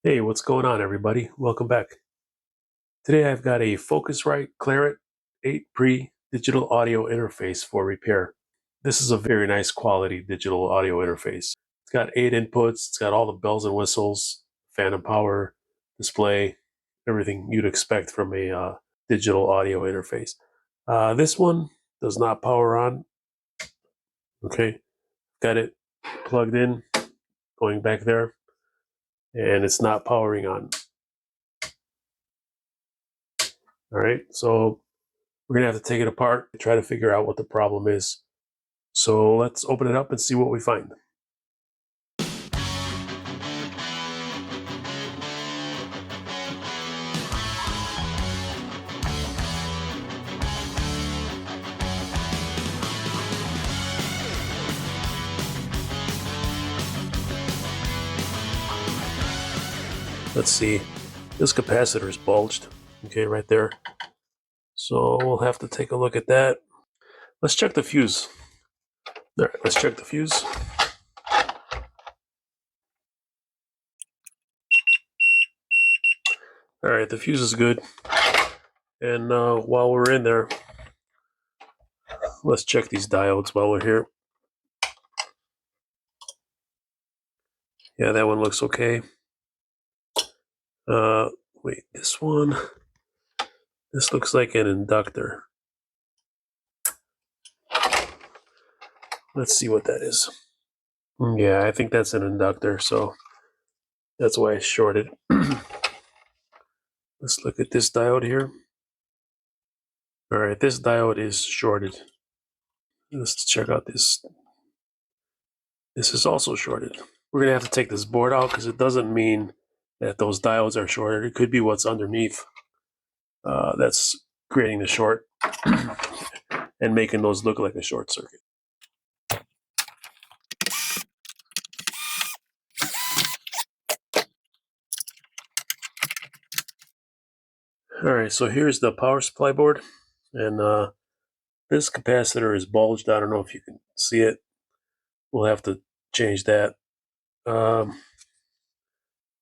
Hey, what's going on, everybody? Welcome back. Today I've got a Focusrite Clarett 8 Pre digital audio interface for repair. This is a very nice quality digital audio interface. It's got 8 inputs, it's got all the bells and whistles, phantom power, display, everything you'd expect from a digital audio interface. This one does not power on. Okay, got it plugged in, going back there, and it's not powering on. All right, so we're gonna have to take it apart and try to figure out what the problem is. So let's open it up and see what we find. Let's see, this capacitor is bulged, okay, right there. So we'll have to take a look at that. Let's check the fuse. All right, let's check the fuse. All right, the fuse is good. And while we're in there, let's check these diodes while we're here. Yeah, that one looks okay. Wait, this one, this looks like an inductor. Let's see what that is. Yeah, I think that's an inductor, so that's why it's shorted. Let's look at this diode here. All right, this diode is shorted. Let's check out this. This is also shorted. We're gonna have to take this board out because it doesn't mean that those diodes are shorted. It could be what's underneath that's creating the short and making those look like a short circuit. All right, so here's the power supply board, and this capacitor is bulged. I don't know if you can see it. We'll have to change that.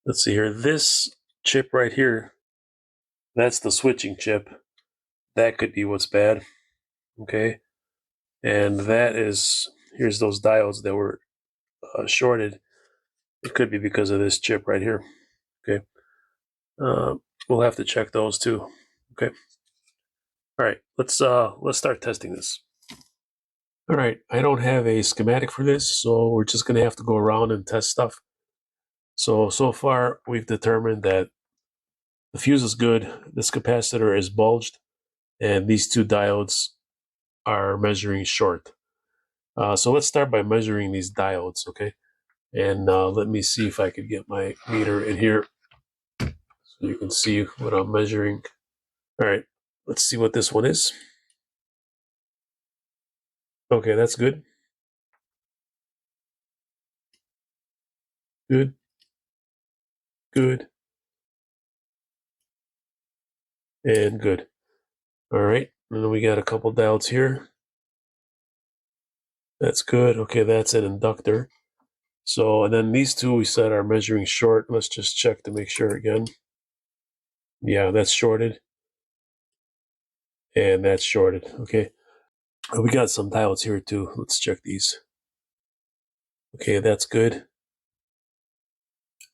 Let's see here. This chip right here, that's the switching chip. That could be what's bad. Okay. And that is, here's those diodes that were shorted. It could be because of this chip right here. Okay. We'll have to check those too. Okay. All right. Let's start testing this. All right. I don't have a schematic for this, so we're just gonna have to go around and test stuff. So far we've determined that the fuse is good. This capacitor is bulged, and these two diodes are measuring short. So let's start by measuring these diodes, okay? And let me see if I could get my meter in here so you can see what I'm measuring. All right, let's see what this one is. Okay, that's good. Good. Good. And good. All right, and then we got a couple diodes here. That's good. Okay, that's an inductor. So, and then these two we said are measuring short. Let's just check to make sure again. Yeah, that's shorted. And that's shorted. Okay. We got some diodes here too. Let's check these. Okay, that's good.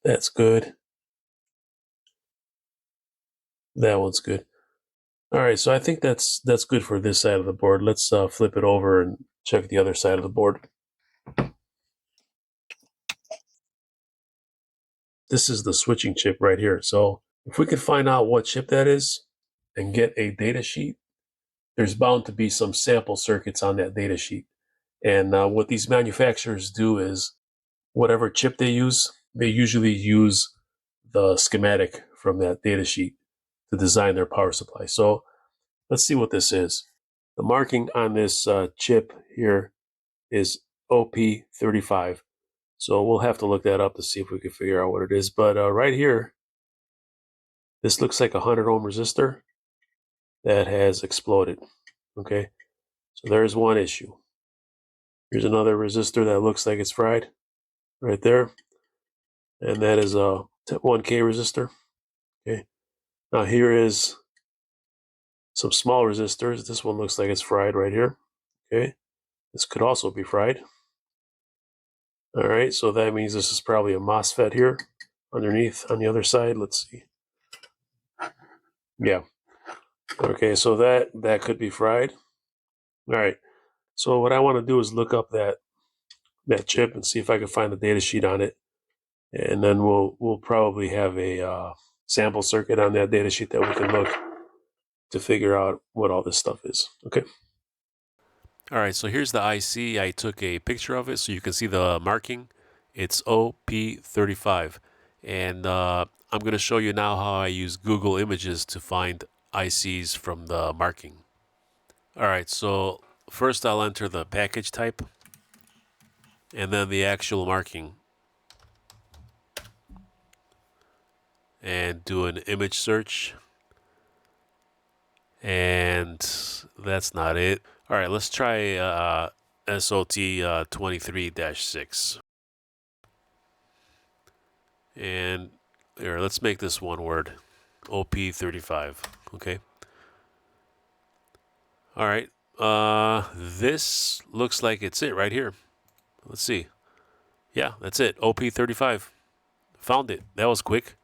That's good. That one's good. All right, so I think that's good for this side of the board. Let's flip it over and check the other side of the board. This is the switching chip right here. So if we could find out what chip that is and get a data sheet, there's bound to be some sample circuits on that data sheet. And what these manufacturers do is whatever chip they usually use the schematic from that data sheet to design their power supply. So let's see what this is. The marking on this chip here is OP35. So we'll have to look that up to see if we can figure out what it is. But right here, this looks like a 100 ohm resistor that has exploded. Okay, so there's one issue. Here's another resistor that looks like it's fried right there. And that is a 1K resistor. Okay. Now here is some small resistors. This one looks like it's fried right here. Okay. This could also be fried. All right, so that means this is probably a MOSFET here underneath on the other side. Let's see. Yeah. Okay, so that could be fried. All right. So what I want to do is look up that chip and see if I can find the data sheet on it, and then we'll probably have a sample circuit on that data sheet that we can look to figure out what all this stuff is. Okay. All right, so here's the IC. I took a picture of it so you can see the marking. It's OP35. And I'm going to show you now how I use Google Images to find ICs from the marking. All right, so first I'll enter the package type and then the actual marking and do an image search. And that's not it. All right, let's try SOT 23-6. And here, let's make this one word. OP35. Okay. All right. This looks like it's it right here. Let's see. Yeah, that's it. OP35. Found it. That was quick.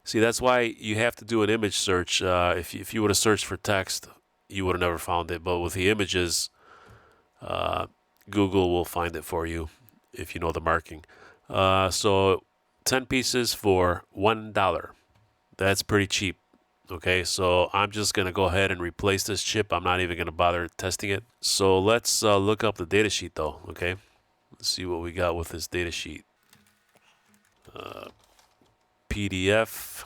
See, that's why you have to do an image search. If you would have searched for text, you would have never found it. But with the images, Google will find it for you if you know the marking. So 10 pieces for $1. That's pretty cheap. Okay, so I'm just going to go ahead and replace this chip. I'm not even going to bother testing it. So let's look up the datasheet though, okay? Let's see what we got with this datasheet. PDF.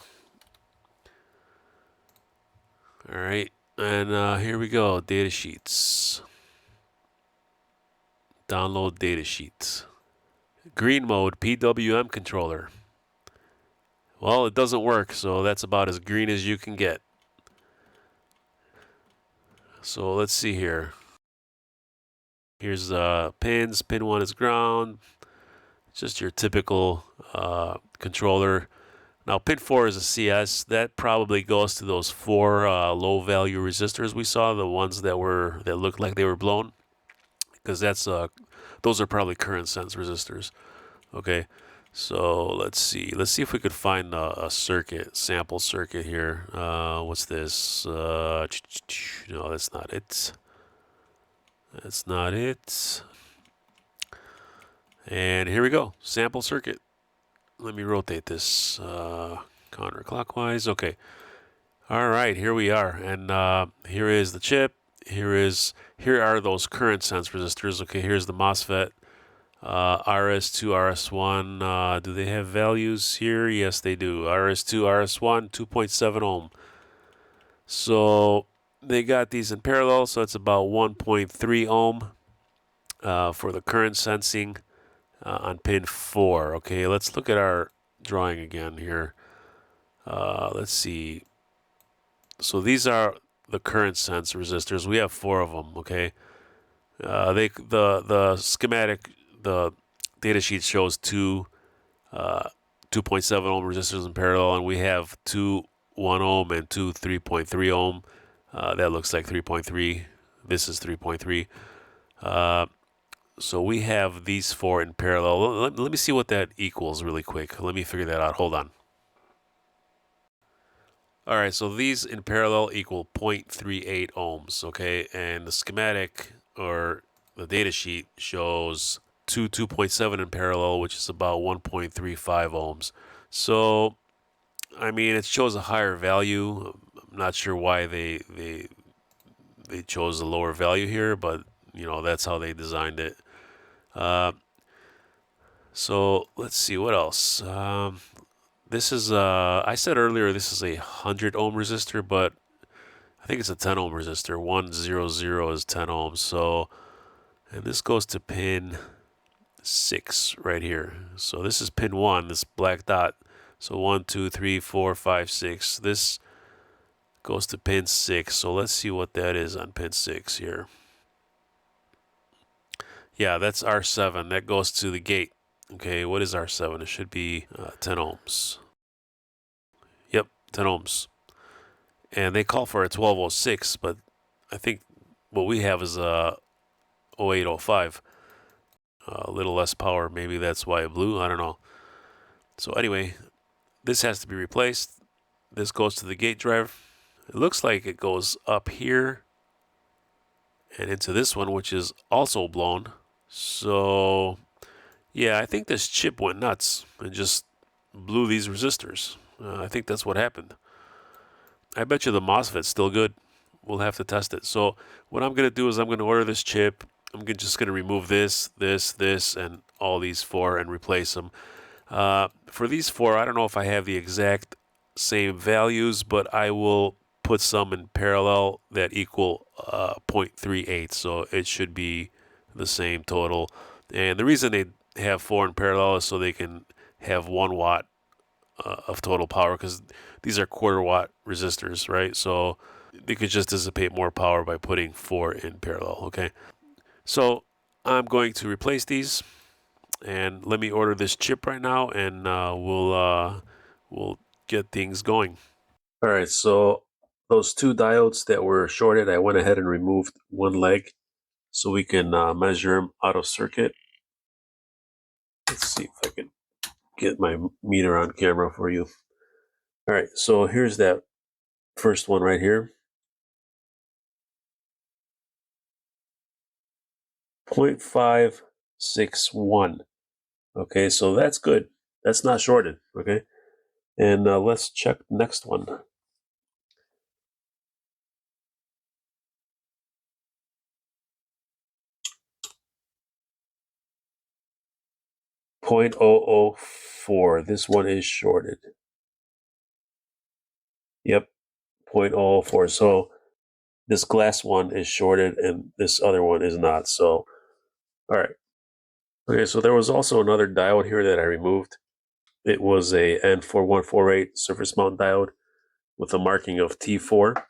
All right, and here we go, datasheets. Download datasheet. Green mode, PWM controller. Well, it doesn't work, so that's about as green as you can get. So let's see here. Here's pins. Pin 1 is ground. Just your typical controller. Now pin 4 is a CS. That probably goes to those 4 low value resistors we saw, the ones that looked like they were blown, because those are probably current sense resistors. Okay, so let's see if we could find a sample circuit here. What's this? No, that's not it. That's not it. And here we go, sample circuit. Let me rotate this counterclockwise. Okay. All right, here we are, and here is the chip. Here are those current sense resistors. Okay, here's the MOSFET, RS2, RS1. Do they have values here? Yes, they do. RS2, RS1, 2.7 ohm. So they got these in parallel, so it's about 1.3 ohm for the current sensing on pin 4. Okay, let's look at our drawing again here. Let's see. So these are the current sense resistors. We have 4 of them. Okay. The schematic, the data sheet shows 2.7 ohm resistors in parallel, and we have 2 1 ohm and 2 3.3 ohm. That looks like 3.3. This is 3.3. So we have these 4 in parallel. Let me see what that equals really quick. Let me figure that out. Hold on. All right, so these in parallel equal 0.38 ohms, okay? And the schematic or the data sheet shows 2.7 in parallel, which is about 1.35 ohms. So, I mean, it shows a higher value. I'm not sure why they chose a lower value here, but you know, that's how they designed it. So let's see what else. This is I said earlier this is a 100 ohm resistor, but I think it's a 10 ohm resistor. 100 is 10 ohms. So, and this goes to pin 6 right here. So this is pin 1, this black dot. So 1, 2, 3, 4, 5, 6. This goes to pin 6. So let's see what that is on pin 6 here. Yeah, that's R7. That goes to the gate. Okay, what is R7? It should be 10 ohms. Yep, 10 ohms. And they call for a 1206, but I think what we have is a 0805. A little less power. Maybe that's why it blew. I don't know. So anyway, this has to be replaced. This goes to the gate drive. It looks like it goes up here and into this one, which is also blown. So yeah, I think this chip went nuts and just blew these resistors. I think that's what happened. I bet you the MOSFET's still good. We'll have to test it. So what I'm going to do is I'm going to order this chip. Just going to remove this, and all these four and replace them. For these four, I don't know if I have the exact same values, but I will put some in parallel that equal 0.38. So it should be the same total. And the reason they have four in parallel is so they can have 1 watt of total power, because these are quarter watt resistors, right? So they could just dissipate more power by putting four in parallel. Okay, so I'm going to replace these, and let me order this chip right now, and we'll get things going. All right, so those two diodes that were shorted, I went ahead and removed one leg so we can measure them out of circuit. Let's see if I can get my meter on camera for you. All right, so here's that first one right here. 0.561. Okay, so that's good. That's not shorted. Okay, and let's check the next one. .004. This one is shorted. Yep, 0.004. So this glass one is shorted and this other one is not. So, all right. Okay, so there was also another diode here that I removed. It was a N4148 surface mount diode with a marking of T4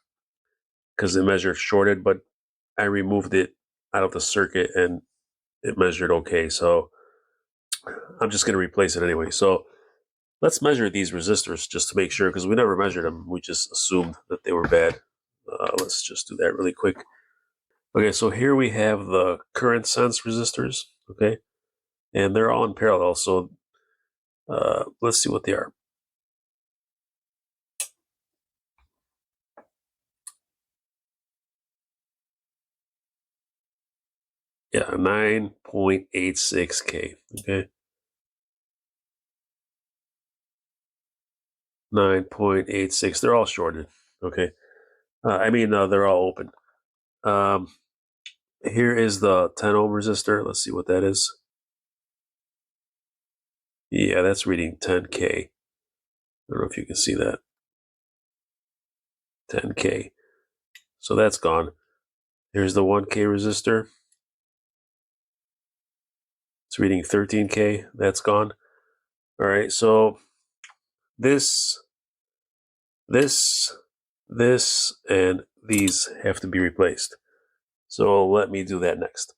because it measured shorted, but I removed it out of the circuit and it measured okay. So I'm just going to replace it anyway. So let's measure these resistors just to make sure, because we never measured them. We just assumed that they were bad. Let's just do that really quick. Okay, so here we have the current sense resistors, okay? And they're all in parallel, so let's see what they are. Yeah, 9.86K, okay? 9.86, they're all shorted, okay? They're all open. Here is the 10 ohm resistor. Let's see what that is. Yeah, that's reading 10K. I don't know if you can see that. 10K. So that's gone. Here's the 1K resistor. It's reading 13K. That's gone. All right, so this, and these have to be replaced. So let me do that next.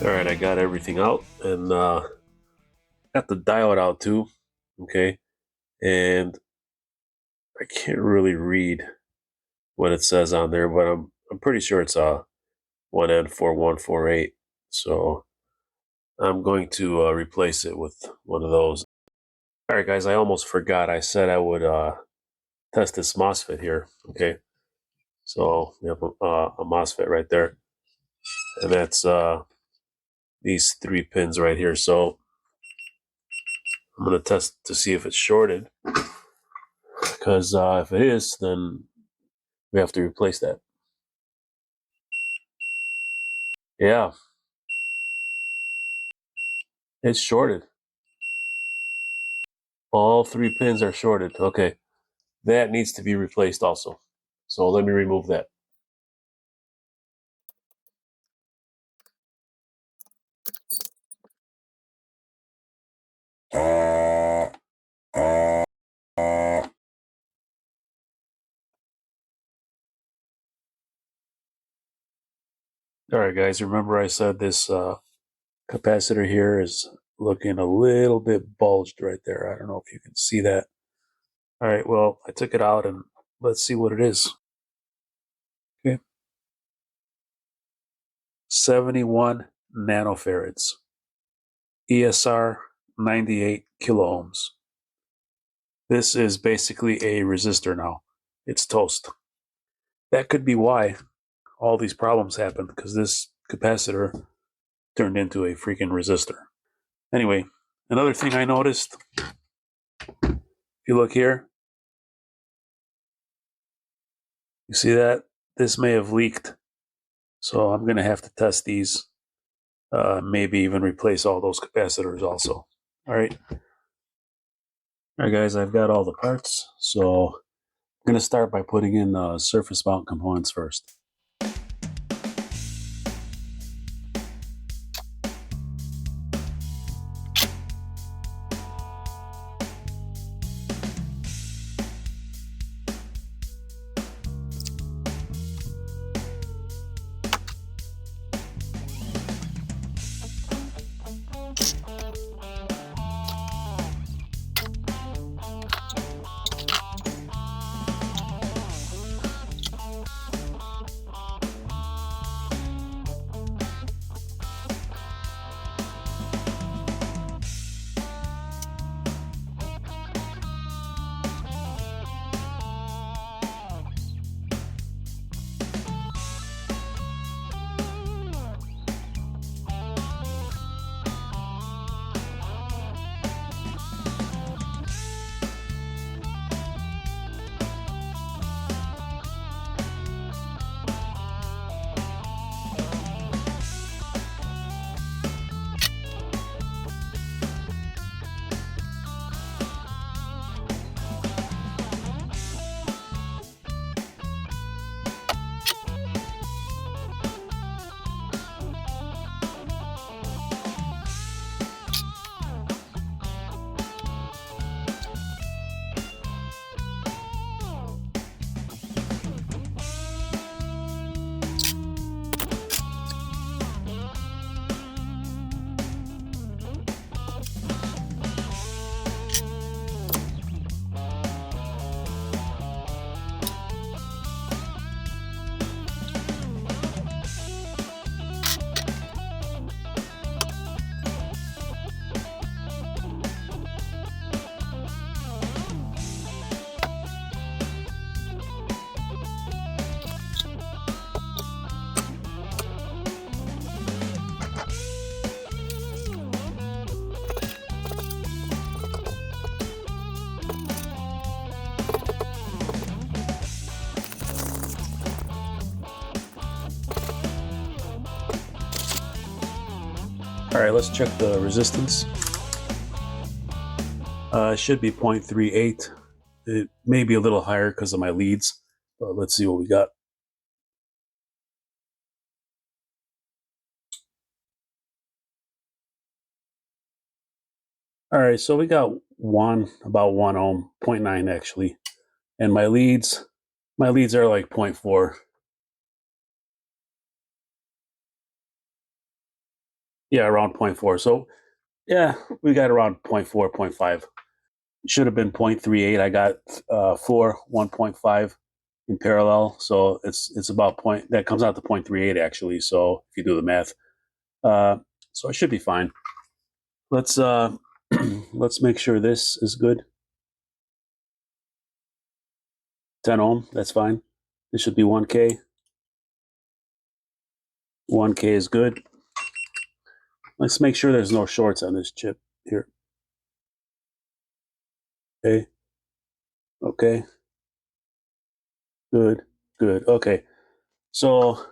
All right, I got everything out and got the diode out too. Okay, and I can't really read what it says on there, but I'm pretty sure it's a 1N4148. So I'm going to replace it with one of those. All right, guys, I almost forgot. I said I would test this MOSFET here. Okay, so we have a MOSFET right there, and that's these 3 pins right here. So I'm going to test to see if it's shorted, because if it is, then we have to replace that. Yeah, it's shorted. All 3 pins are shorted. Okay, that needs to be replaced also. So let me remove that. All right, guys, remember I said this capacitor here is looking a little bit bulged right there. I don't know if you can see that. All right, well, I took it out and let's see what it is. Okay, 71 nanofarads, ESR 98 kilo ohms. This is basically a resistor now. It's toast. That could be why all these problems happened, because this capacitor turned into a freaking resistor. Anyway, another thing I noticed, if you look here, you see that? This may have leaked. So I'm going to have to test these, maybe even replace all those capacitors also. All right. All right, guys, I've got all the parts. So I'm going to start by putting in the surface mount components first. All right, let's check the resistance. It should be 0.38. It may be a little higher because of my leads, but let's see what we got. All right, so we got about 1 ohm, 0.9 actually. And my leads are like 0.4. Yeah, around 0.4. So yeah, we got around 0.4, 0.5. Should have been 0.38. I got 1.5 in parallel. So it's about point that comes out to 0.38 actually. So if you do the math, uh, so it should be fine. Let's let's make sure this is good. 10 ohm, that's fine. This should be 1K. 1K is good. Let's make sure there's no shorts on this chip here. Okay. Okay. Good. Good. Okay. So,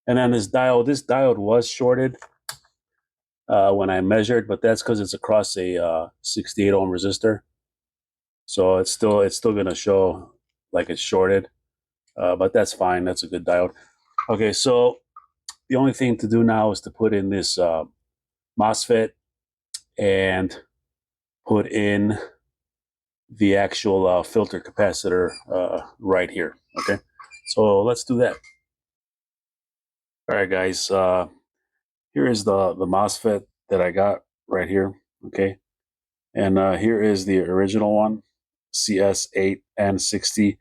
and then this diode was shorted when I measured, but that's because it's across a 68 ohm resistor. So it's still gonna show like it's shorted, but that's fine. That's a good diode. Okay, so the only thing to do now is to put in this MOSFET and put in the actual filter capacitor right here. Okay, so let's do that. All right, guys. Here is the MOSFET that I got right here. Okay, and here is the original one, CS8N60.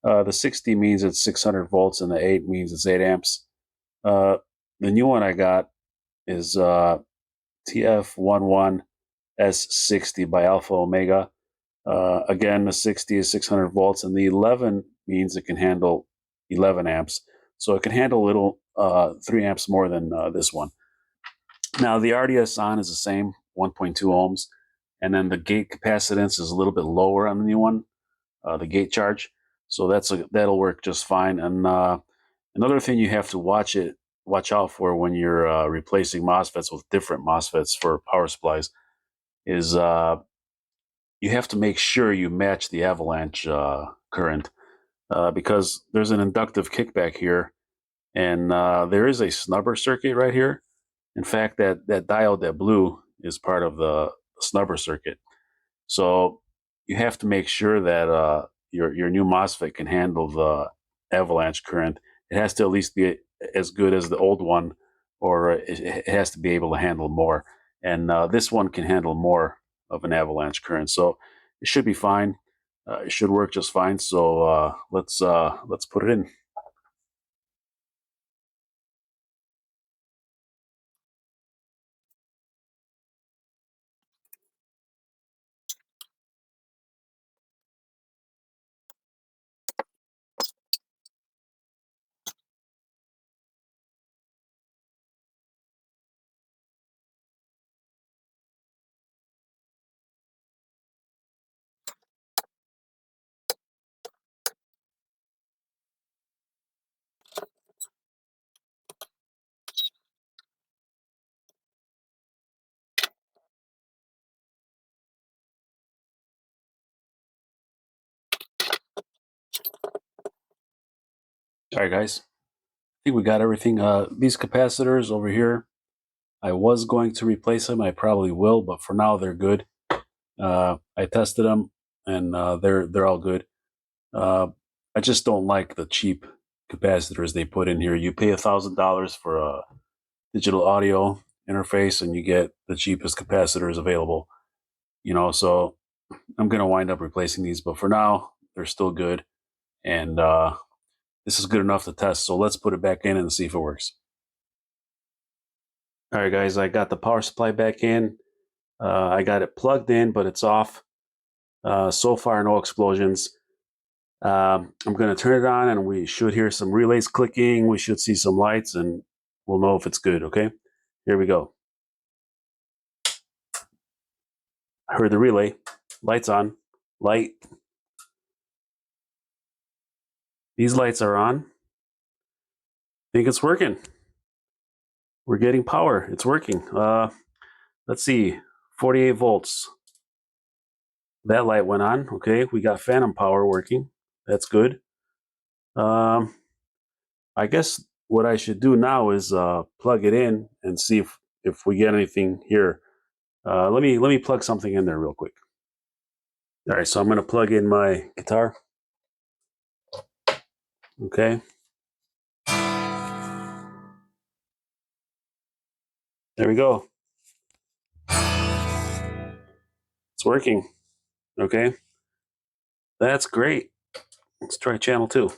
The 60 means it's 600 volts, and the 8 means it's 8 amps. Uh, the new one I got is TF11S60 by Alpha Omega. Again, the 60 is 600 volts, and the 11 means it can handle 11 amps. So it can handle a little 3 amps more than this one. Now, the RDS on is the same, 1.2 ohms, and then the gate capacitance is a little bit lower on the new one, the gate charge. So that'll work just fine. And another thing you have to watch out for when you're replacing MOSFETs with different MOSFETs for power supplies is you have to make sure you match the avalanche current because there's an inductive kickback here, and there is a snubber circuit right here. In fact, that diode that blew is part of the snubber circuit. So you have to make sure that your new MOSFET can handle the avalanche current. It has to at least be as good as the old one, or it has to be able to handle more. And this one can handle more of an avalanche current, so it should be fine. It should work just fine. So let's put it in. All right, guys. I think we got everything. These capacitors over here, I was going to replace them. I probably will, but for now they're good. I tested them, and they're all good. Uh, I just don't like the cheap capacitors they put in here. You pay $1,000 for a digital audio interface, and you get the cheapest capacitors available. So I'm gonna wind up replacing these, but for now they're still good, and this is good enough to test. So let's put it back in and see if it works. All right, guys, I got the power supply back in. I got it plugged in, but it's off. So far, no explosions. I'm going to turn it on, and we should hear some relays clicking. We should see some lights, and we'll know if it's good, okay? Here we go. I heard the relay. Lights on. Light. These lights are on. I think it's working. We're getting power. It's working. Let's see. 48 volts. That light went on. Okay, we got phantom power working. That's good. I guess what I should do now is plug it in and see if we get anything here. Let me plug something in there real quick. All right, so I'm going to plug in my guitar. Okay. There we go. It's working. Okay. That's great. Let's try channel 2.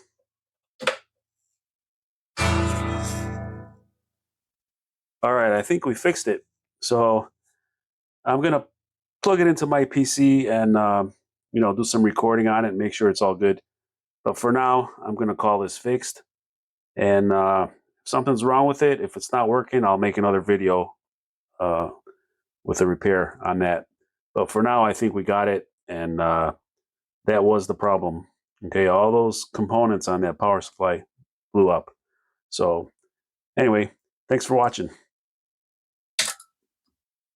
All right, I think we fixed it. So I'm gonna plug it into my PC and do some recording on it and make sure it's all good. But for now, I'm gonna call this fixed. And if something's wrong with it, if it's not working, I'll make another video uh, with a repair on that. But for now, I think we got it, and that was the problem. Okay, all those components on that power supply blew up. So anyway, thanks for watching.